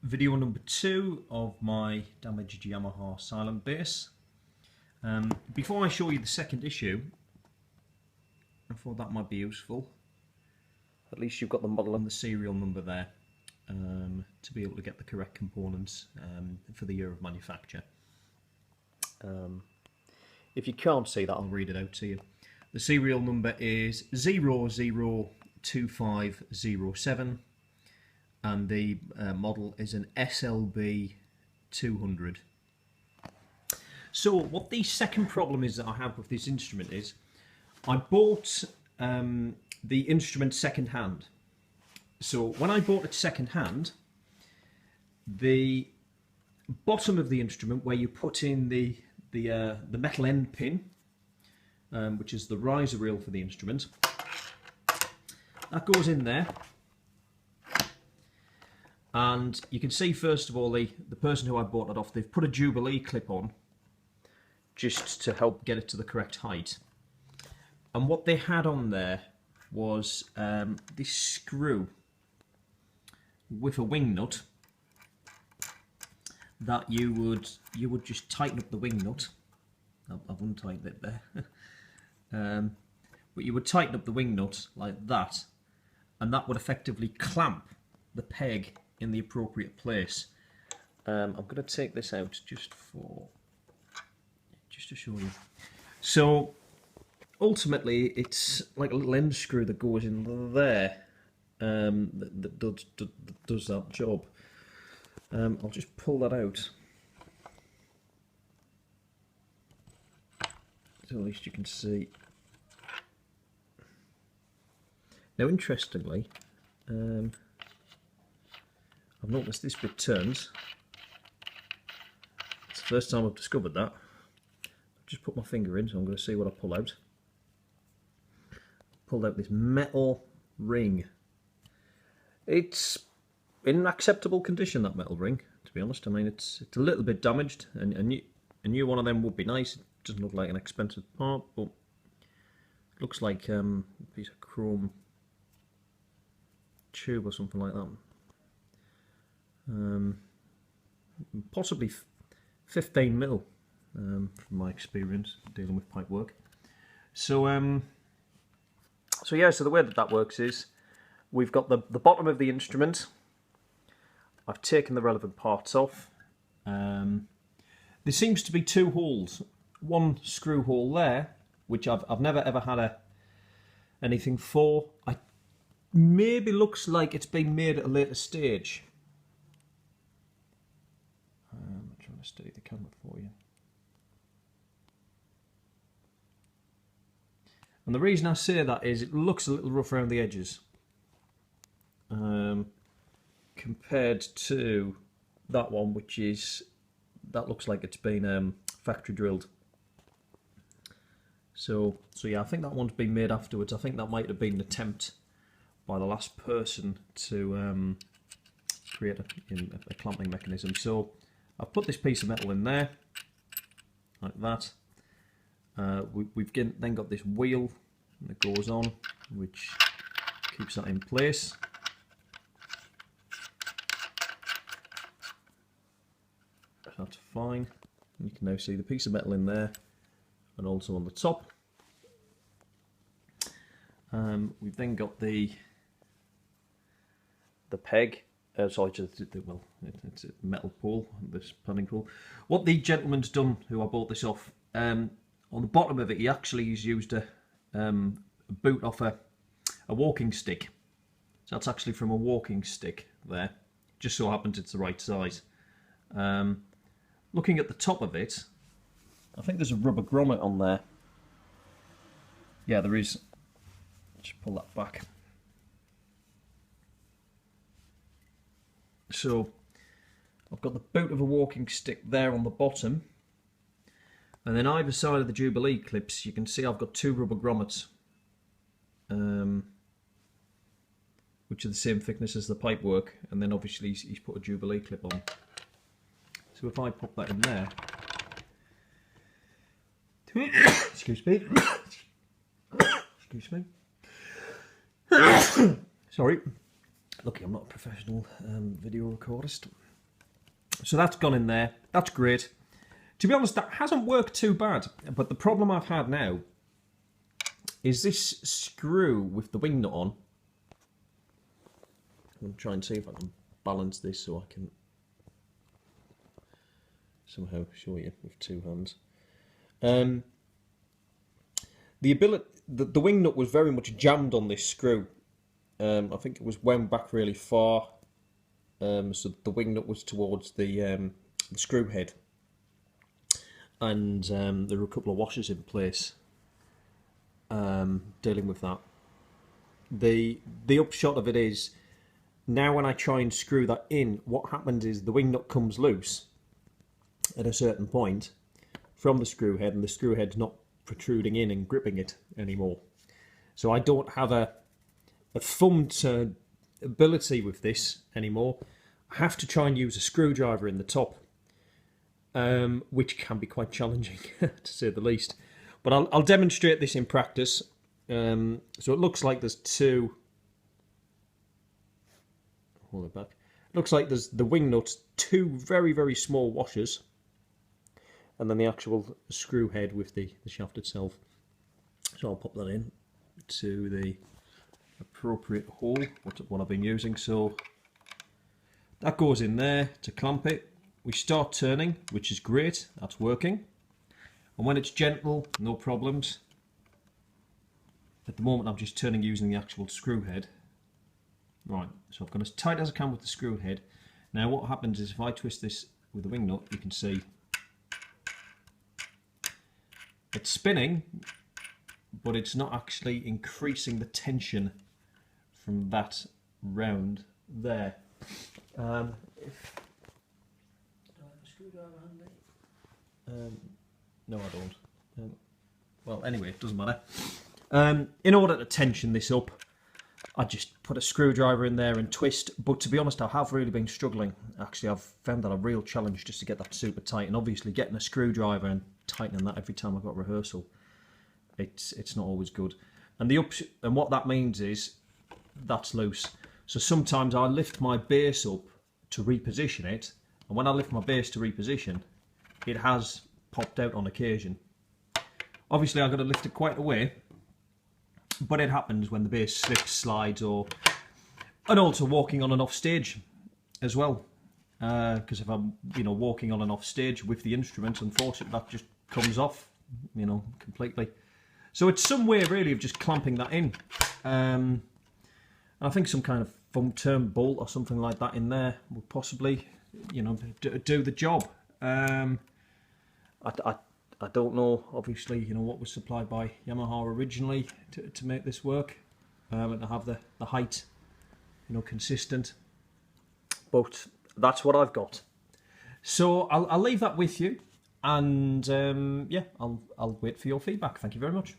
Video number 2 of my damaged Yamaha silent bass. Before I show you the second issue, I thought that might be useful. At least you've got the model and the serial number there to be able to get the correct components for the year of manufacture. If you can't see that, I'll read it out to you. The serial number is 002507 and the model is an SLB200. So what the second problem is that I have with this instrument is I bought the instrument second hand. So when I bought it second hand, the bottom of the instrument where you put in the metal end pin, which is the riser reel for the instrument, that goes in there. And you can see first of all the person who I bought it off, they've put a Jubilee clip on just to help get it to the correct height. And what they had on there was this screw with a wing nut that you would just tighten up the wing nut. I've untightened it there. But you would tighten up the wing nut like that, and that would effectively clamp the peg in the appropriate place. I'm going to take this out just to show you. So ultimately it's like a little end screw that goes in there that does that job. I'll just pull that out so at least you can see. Now interestingly, I've noticed this bit turns. It's the first time I've discovered that. I've just put my finger in, so I'm going to see what I pull out. Pulled out this metal ring. It's in acceptable condition, that metal ring, to be honest. I mean, it's a little bit damaged, and a new one of them would be nice. It doesn't look like an expensive part, but it looks like a piece of chrome tube or something like that. Possibly 15mm from my experience dealing with pipe work. So yeah, so the way that works is we've got the bottom of the instrument. I've taken the relevant parts off. There seems to be two holes. One screw hole there, which I've never ever had anything for. Maybe looks like it's been made at a later stage. I'm trying to steady the camera for you. And the reason I say that is it looks a little rough around the edges compared to that one, that looks like it's been factory drilled. So yeah, I think that one's been made afterwards. I think that might have been an attempt by the last person to create a clamping mechanism. So I've put this piece of metal in there like that. We've then got this wheel that goes on, which keeps that in place. That's fine. You can now see the piece of metal in there, and also on the top. We've then got the peg. Sorry, well, it's a metal pole, this panning pole. What the gentleman's done, who I bought this off, on the bottom of it, he actually has used a boot off a walking stick. So that's actually from a walking stick there. Just so happens it's the right size. Looking at the top of it, I think there's a rubber grommet on there. Yeah, there is. Just pull that back. So I've got the boot of a walking stick there on the bottom, and then either side of the Jubilee clips you can see I've got two rubber grommets, which are the same thickness as the pipework, and then obviously he's put a Jubilee clip on. So if I pop that in there, excuse me, excuse me, sorry, lucky I'm not a professional video recordist. So that's gone in there. That's great. To be honest, that hasn't worked too bad. But the problem I've had now is this screw with the wing nut on. I'm going to try and see if I can balance this so I can somehow show you with two hands. The wing nut was very much jammed on this screw. I think it was wound back really far, so the wing nut was towards the screw head, and there were a couple of washers in place dealing with that. The upshot of it is, now when I try and screw that in, what happens is the wing nut comes loose at a certain point from the screw head, and the screw head's not protruding in and gripping it anymore. So I don't have a thumbed ability with this anymore. I have to try and use a screwdriver in the top, which can be quite challenging to say the least. But I'll demonstrate this in practice. So it looks like there's two. Hold it back. It looks like there's the wing nuts, two very, very small washers, and then the actual screw head with the shaft itself. So I'll pop that in to the appropriate hole, what I've been using. So that goes in there to clamp it. We start turning, which is great, that's working. And when it's gentle, no problems. At the moment I'm just turning using the actual screw head. Right, so I've got as tight as I can with the screw head. Now what happens is if I twist this with the wing nut, you can see it's spinning, but it's not actually increasing the tension from that round there. Do I have a screwdriver handy? No, I don't. Well, anyway, it doesn't matter. In order to tension this up, I just put a screwdriver in there and twist. But to be honest, I have really been struggling. Actually, I've found that a real challenge just to get that super tight. And obviously, getting a screwdriver and tightening that every time I've got rehearsal, it's not always good. And what that means is that's loose. So sometimes I lift my base up to reposition it, and when I lift my base to reposition, it has popped out on occasion. Obviously, I've got to lift it quite away, but it happens when the base slips, slides, and also walking on and off stage as well. Because if I'm, walking on and off stage with the instrument, unfortunately, that just comes off, completely. So it's some way really of just clamping that in. I think some kind of thumb-turn bolt or something like that in there would possibly, do the job. I don't know, obviously, what was supplied by Yamaha originally to make this work, and to have the height, consistent. But that's what I've got. So I'll leave that with you, and yeah, I'll wait for your feedback. Thank you very much.